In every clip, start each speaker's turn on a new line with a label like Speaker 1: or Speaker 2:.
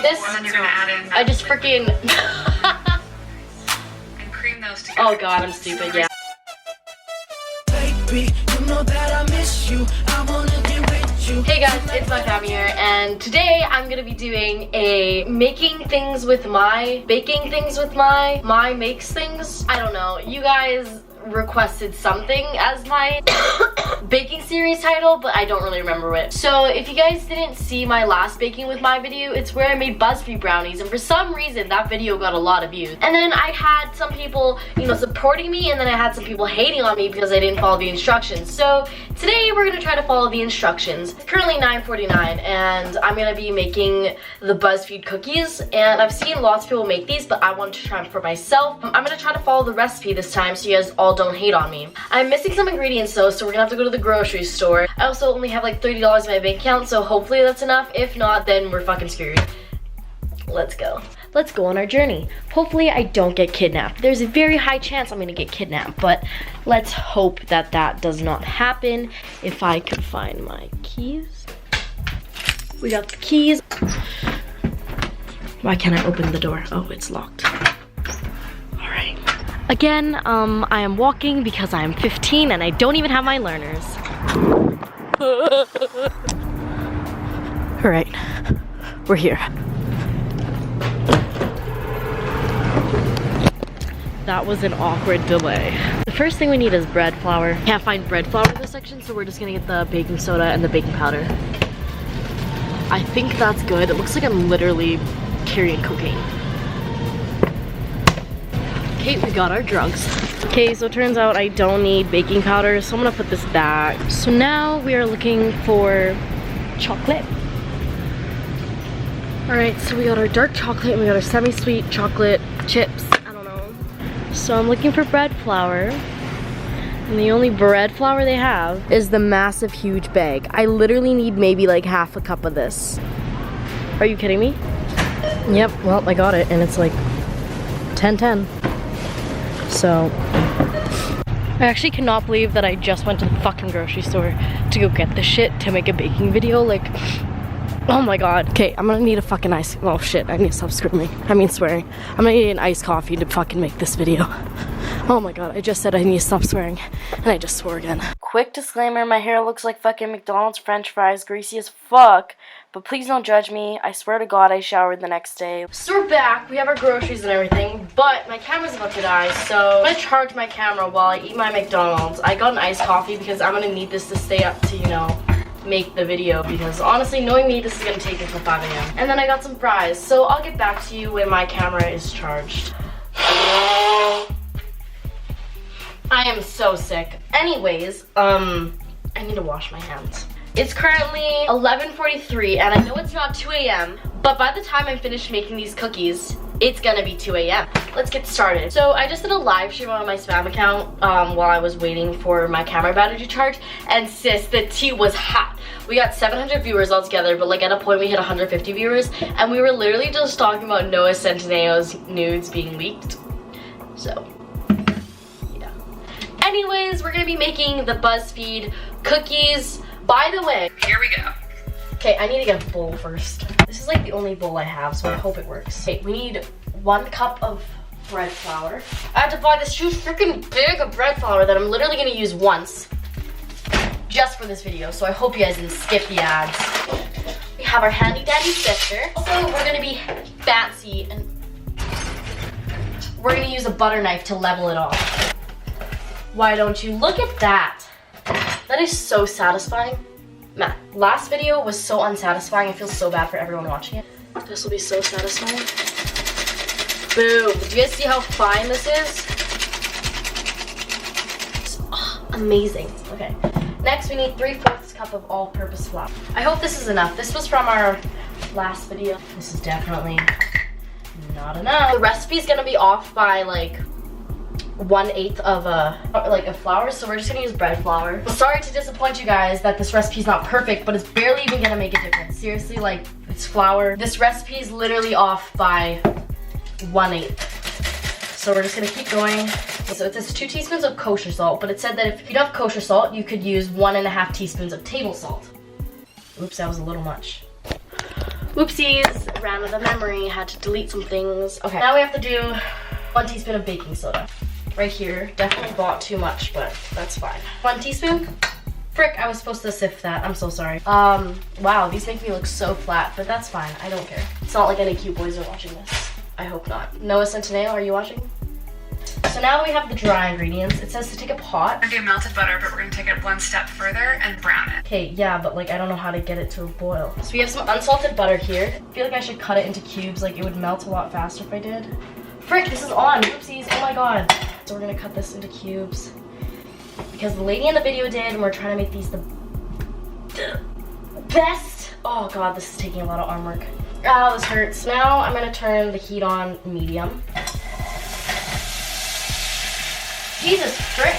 Speaker 1: this, I just freaking...
Speaker 2: and cream those together.
Speaker 1: Oh god, I'm stupid, yeah.
Speaker 3: Baby, you know that I miss you. I wanna get with you.
Speaker 1: Hey guys, it's maiphammy here, and today I'm gonna be doing a making things with my, baking things with my makes things. I don't know, you guys requested something as my baking series title, but I don't really remember it. So if you guys didn't see my last baking with my video, it's where I made BuzzFeed brownies, and for some reason that video got a lot of views. And then I had some people, you know, supporting me, and then I had some people hating on me because I didn't follow the instructions. So today we're gonna try to follow the instructions. It's currently 9:49 and I'm gonna be making the BuzzFeed cookies, and I've seen lots of people make these, but I wanted to try them for myself. I'm gonna try to follow the recipe this time so you guys all don't hate on me. I'm missing some ingredients though, so we're gonna have to go to the grocery store. I also only have like $30 in my bank account, so hopefully that's enough. If not, then we're fucking screwed. Let's go. Let's go on our journey. Hopefully I don't get kidnapped. There's a very high chance I'm gonna get kidnapped, but let's hope that that does not happen. If I could find my keys. We got the keys. Why can't I open the door? Oh, it's locked. All right. Again, I am walking because I am 15 and I don't even have my learners. All right, we're here. That was an awkward delay. The first thing we need is bread flour. Can't find bread flour in this section, so we're just gonna get the baking soda and the baking powder. I think that's good. It looks like I'm literally carrying cocaine. Okay, we got our drugs. Okay, so it turns out I don't need baking powder, so I'm gonna put this back. So now we are looking for chocolate. All right, so we got our dark chocolate and we got our semi-sweet chocolate chips. I don't know. So I'm looking for bread flour. And the only bread flour they have is the massive, huge bag. I literally need maybe like half a cup of this. Are you kidding me? Yep, well, I got it, and it's like 10:10. So, I actually cannot believe that I just went to the fucking grocery store to go get this shit to make a baking video. Like, oh my god. Okay, I'm gonna need a fucking ice. Oh shit, I need to stop screaming. I mean swearing. I'm gonna need an iced coffee to fucking make this video. Oh my god, I just said I need to stop swearing, and I just swore again. Quick disclaimer, my hair looks like fucking McDonald's french fries, greasy as fuck, but please don't judge me. I swear to god I showered the next day. So we're back, we have our groceries and everything, but my camera's about to die, so I'm gonna charge my camera while I eat my McDonald's. I got an iced coffee because I'm gonna need this to stay up to, you know, make the video, because honestly, knowing me, this is gonna take until 5 a.m. And then I got some fries, so I'll get back to you when my camera is charged. I am so sick. Anyways, I need to wash my hands. It's currently 11:43 and I know it's not 2 a.m. but by the time I'm finished making these cookies, it's gonna be 2 a.m. Let's get started. So I just did a live stream on my Pham account while I was waiting for my camera battery to charge, and sis, the tea was hot. We got 700 viewers altogether, but like at a point we hit 150 viewers, and we were literally just talking about Noah Centineo's nudes being leaked. So anyways, we're gonna be making the BuzzFeed cookies. By the way,
Speaker 2: Here we go.
Speaker 1: okay, I need to get a bowl first. This is like the only bowl I have, so I hope it works. Okay, we need 1 cup of bread flour. I have to buy this huge freaking bag of bread flour that I'm literally gonna use once, just for this video, so I hope you guys didn't skip the ads. We have our handy dandy sifter. Also, we're gonna be fancy and we're gonna use a butter knife to level it off. Why don't you look at that? That is so satisfying. Man, last video was so unsatisfying. I feel so bad for everyone watching it. This will be so satisfying. Boom. Do you guys see how fine this is? Oh, amazing. Okay. Next, we need 3/4 cup of all-purpose flour. I hope this is enough. This was from our last video. This is definitely not enough. The recipe is gonna be off by like 1/8 of a flour, so we're just gonna use bread flour. Sorry to disappoint you guys that this recipe is not perfect, but it's barely even gonna make a difference. Seriously, like, it's flour. This recipe is literally off by 1/8. So we're just gonna keep going. So it says 2 teaspoons of kosher salt, but it said that if you don't have kosher salt, you could use 1.5 teaspoons of table salt. Oops, that was a little much. Oopsies, ran out of memory, had to delete some things. Okay, now we have to do 1 teaspoon of baking soda. Right here, definitely bought too much, but that's fine. 1 teaspoon. Frick, I was supposed to sift that. I'm so sorry. Wow, these make me look so flat, but that's fine. I don't care. It's not like any cute boys are watching this. I hope not. Noah Centineo, are you watching? So now that we have the dry ingredients, it says to take a pot.
Speaker 2: We're gonna do melted butter, but we're gonna take it 1 step further and brown it.
Speaker 1: Okay, yeah, but like I don't know how to get it to a boil. So we have some unsalted butter here. I feel like I should cut it into cubes, like it would melt a lot faster if I did. Frick, this is on, oopsies, oh my god. So we're gonna cut this into cubes. Because the lady in the video did, and we're trying to make these the best. Oh god, this is taking a lot of arm work. Oh, this hurts. Now I'm gonna turn the heat on medium. Jesus frick.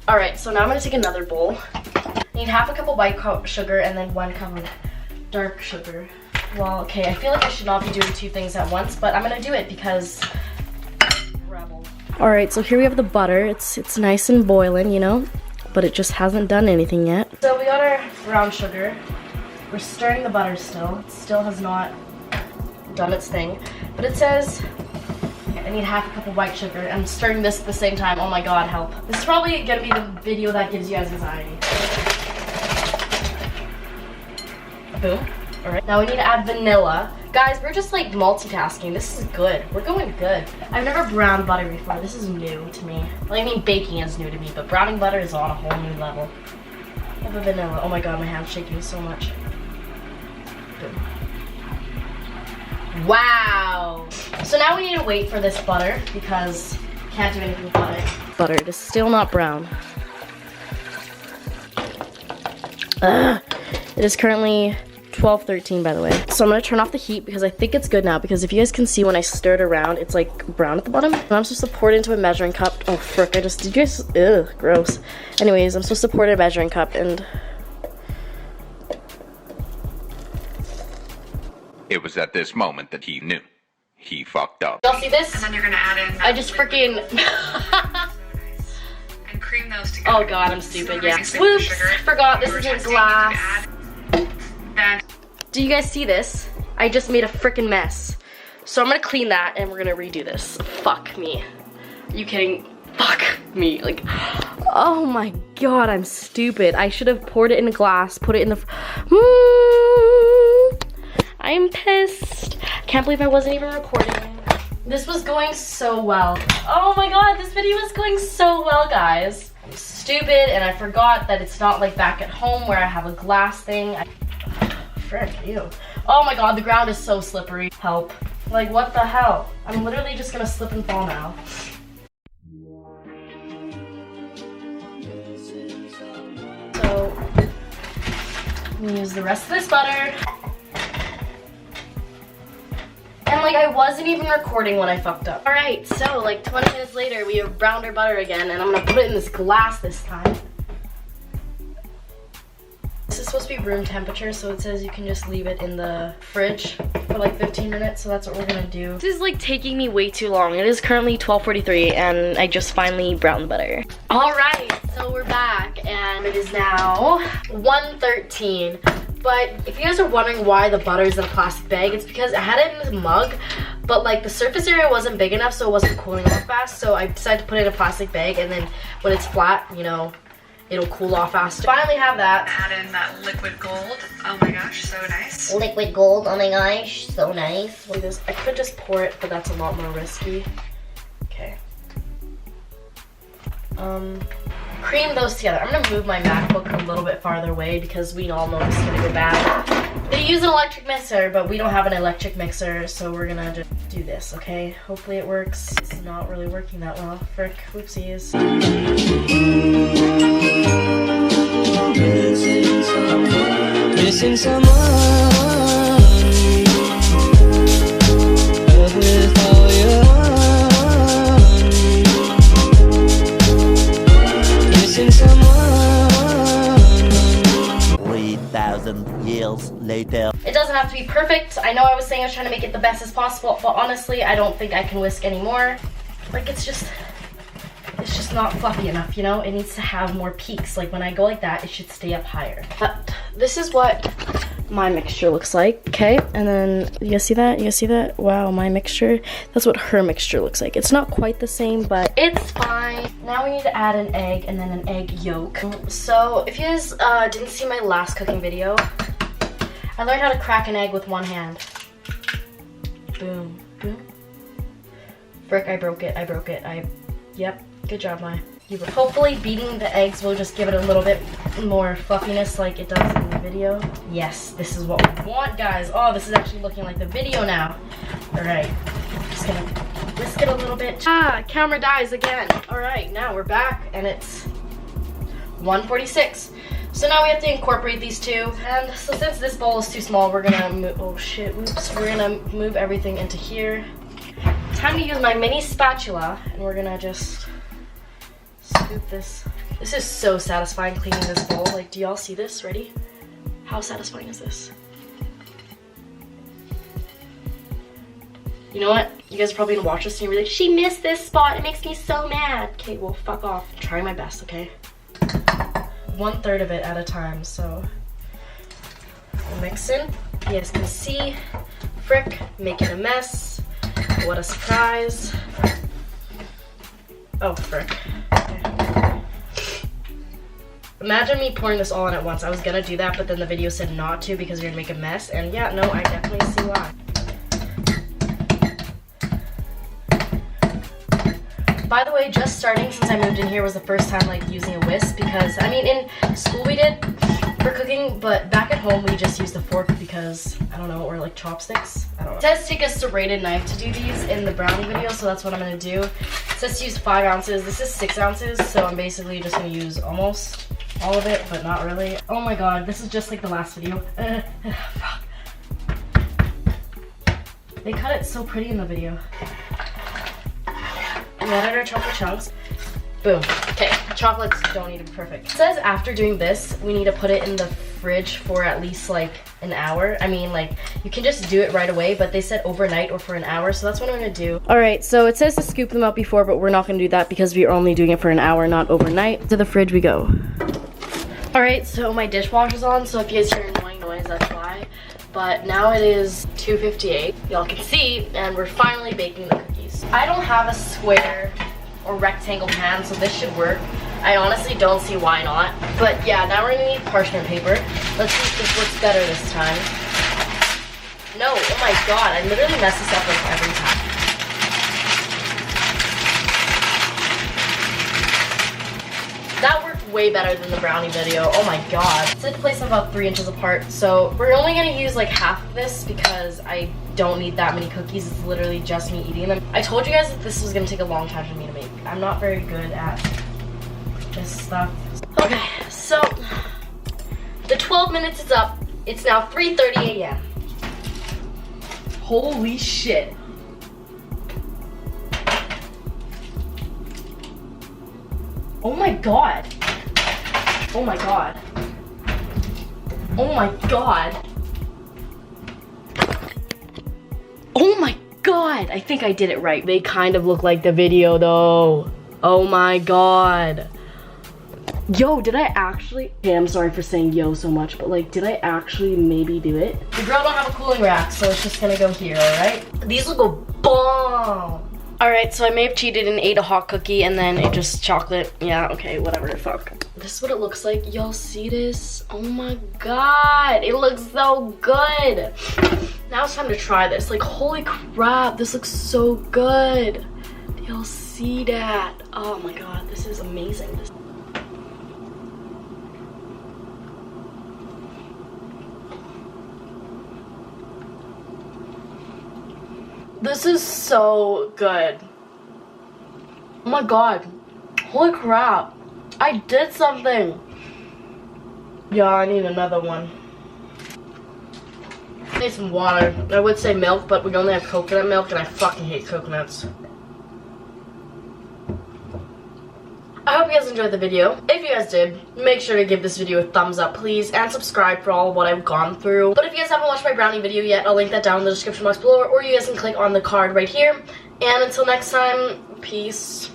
Speaker 1: Alright, so now I'm gonna take another bowl. I need half a cup of white sugar and then 1 cup of dark sugar. Well, okay, I feel like I should not be doing 2 things at once, but I'm gonna do it because rebel. Alright, so here we have the butter. It's nice and boiling, you know, but it just hasn't done anything yet. So we got our brown sugar. We're stirring the butter still. It still has not done its thing, but it says I need half a cup of white sugar. I'm stirring this at the same time. Oh my god, help. This is probably gonna be the video that gives you guys anxiety. Boom. Alright, now we need to add vanilla. Guys, we're just like multitasking. This is good. We're going good. I've never browned butter before. This is new to me. Well, I mean, baking is new to me, but browning butter is on a whole new level. I have a vanilla. Oh my god, my hand's shaking so much. Boom. Wow. So now we need to wait for this butter because can't do anything with butter. Butter, it is still not brown. Ugh. It is currently 12:13 by the way. So I'm gonna turn off the heat because I think it's good now, because if you guys can see when I stir it around, it's like brown at the bottom. And I'm supposed to pour it into a measuring cup. Oh frick, did you guys, ugh, gross. Anyways, I'm supposed to pour it in a measuring cup and
Speaker 4: it was at this moment that he knew. He fucked up.
Speaker 1: y'all see this?
Speaker 2: And then you're gonna add in
Speaker 1: I just freaking
Speaker 2: and cream those together.
Speaker 1: oh god, I'm stupid,
Speaker 2: So
Speaker 1: yeah.
Speaker 2: nice
Speaker 1: Whoops,
Speaker 2: sugar.
Speaker 1: forgot this
Speaker 2: We're
Speaker 1: isn't
Speaker 2: testing,
Speaker 1: glass.
Speaker 2: you can add that.
Speaker 1: Do you guys see this? I just made a freaking mess. So I'm gonna clean that and we're gonna redo this. Fuck me. Are you kidding? Fuck me. Like, oh my god, I'm stupid. I should have poured it in a glass, put it in the... I'm pissed. Can't believe I wasn't even recording. This was going so well. Oh my god, this video was going so well, guys. I'm stupid and I forgot that it's not like back at home where I have a glass thing. Frick, ew. Oh my god, the ground is so slippery. Help. Like, what the hell? I'm literally just gonna slip and fall now. So, I'm gonna use the rest of this butter. And like, I wasn't even recording when I fucked up. Alright, so like 20 minutes later, we have browned our butter again, and I'm gonna put it in this glass this time. This is supposed to be room temperature, so it says you can just leave it in the fridge for like 15 minutes, so that's what we're gonna do. This is like taking me way too long. It is currently 12:43 and I just finally browned the butter. Alright, so we're back and it is now 1:13. But if you guys are wondering why the butter is in a plastic bag, it's because I had it in this mug, but like the surface area wasn't big enough, so it wasn't cooling off fast, so I decided to put it in a plastic bag, and then when it's flat, you know, it'll cool off faster. Finally have that.
Speaker 2: Add in that liquid gold. Oh my gosh, so nice.
Speaker 5: Liquid gold, oh my gosh, so nice.
Speaker 1: Look at this. I could just pour it, but that's a lot more risky. Okay. Cream those together. I'm gonna move my MacBook a little bit farther away because we all know this is gonna go bad. They use an electric mixer, but we don't have an electric mixer, so we're gonna just do this, okay? Hopefully it works. It's not really working that well. Frick, whoopsies.
Speaker 3: Missing someone. Love with all your heart. Missing someone.
Speaker 6: 3,000 years later.
Speaker 1: It doesn't have to be perfect. I know I was saying I was trying to make it the best as possible, but honestly, I don't think I can whisk anymore. Like, it's just not fluffy enough, you know? It needs to have more peaks. Like, when I go like that, it should stay up higher. But this is what my mixture looks like. Okay, and then you guys see that? You guys see that? Wow, my mixture. That's what her mixture looks like. It's not quite the same, but it's fine. Now we need to add an egg and then an egg yolk. So if you guys didn't see my last cooking video, I learned how to crack an egg with one hand. Boom, boom. Frick, I broke it. Yep, good job, Mai. Hopefully beating the eggs will just give it a little bit more fluffiness like it does in the video. Yes, this is what we want, guys. Oh, this is actually looking like the video now. All right, just gonna whisk it a little bit. Ah, camera dies again. All right, now we're back and it's 1:46. So now we have to incorporate these two. And so since this bowl is too small, we're gonna move, oh shit, oops. We're gonna move everything into here. Time to use my mini spatula and we're gonna just scoop this. This is so satisfying cleaning this bowl. Like, do y'all see this? Ready? How satisfying is this? You know what? You guys are probably gonna watch this and you're like, she missed this spot. It makes me so mad. Okay, well, fuck off. I'm trying my best, okay? 1/3 of it at a time, so. We're mixing. You guys can see. Frick, making a mess. What a surprise. Oh, frick. Okay. Imagine me pouring this all in at once. I was gonna do that, but then the video said not to because you're gonna make a mess. And yeah, no, I definitely see why. By the way, just starting since I moved in here was the first time like using a whisk because, I mean, in school we did for cooking, but back at home we just used a fork because, I don't know, or like chopsticks. I don't know. It says take a serrated knife to do these in the brownie video, so that's what I'm gonna do. It says to use 5 ounces. This is 6 ounces, so I'm basically just gonna use almost all of it, but not really. Oh my god, this is just like the last video. Fuck. They cut it so pretty in the video. We added our chocolate chunks. Boom. Okay, chocolates don't need to be perfect. It says after doing this, we need to put it in the fridge for at least like an hour. I mean, like, you can just do it right away, but they said overnight or for an hour, so that's what I'm gonna do. All right, so it says to scoop them out before, but we're not gonna do that because we're only doing it for an hour, not overnight. To the fridge we go. All right, so my dishwasher's on, so if you guys hear annoying noise, that's why. But now it is 2:58. Y'all can see, and we're finally baking the cookies. I don't have a square or rectangle pan, so this should work. I honestly don't see why not. But yeah, now we're gonna need parchment paper. Let's see if this works better this time. No, oh my god, I literally mess this up like every time. That worked way better than the brownie video. Oh my god. It said to place them about 3 inches apart. So we're only gonna use like half of this because I don't need that many cookies. It's literally just me eating them. I told you guys that this was gonna take a long time for me to make. I'm not very good at this stuff. Okay, so the 12 minutes is up. It's now 3:30 a.m. Holy shit. Oh my god. Oh my god. Oh my god. Oh my god. I think I did it right. They kind of look like the video though. Oh my god. Yo, did I actually? Okay, I'm sorry for saying yo so much, but like, did I actually maybe do it? The grill don't have a cooling rack, so it's just gonna go here, alright? These will go bomb. Alright, so I may have cheated and ate a hot cookie and then it just chocolate. Yeah, okay, whatever, fuck. This is what it looks like. Y'all see this? Oh my god, it looks so good. Now it's time to try this. Like, holy crap, this looks so good. Y'all see that? Oh my god, this is amazing. This is so good. Oh my god. Holy crap. I did something. Yeah, I need another one. I need some water. I would say milk, but we only have coconut milk and I fucking hate coconuts. I hope you guys enjoyed the video. If you guys did, make sure to give this video a thumbs up, please, and subscribe for all of what I've gone through. But if you guys haven't watched my brownie video yet, I'll link that down in the description box below, or you guys can click on the card right here. And until next time, peace.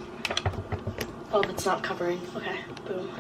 Speaker 1: Oh, that's not covering. Okay, boom.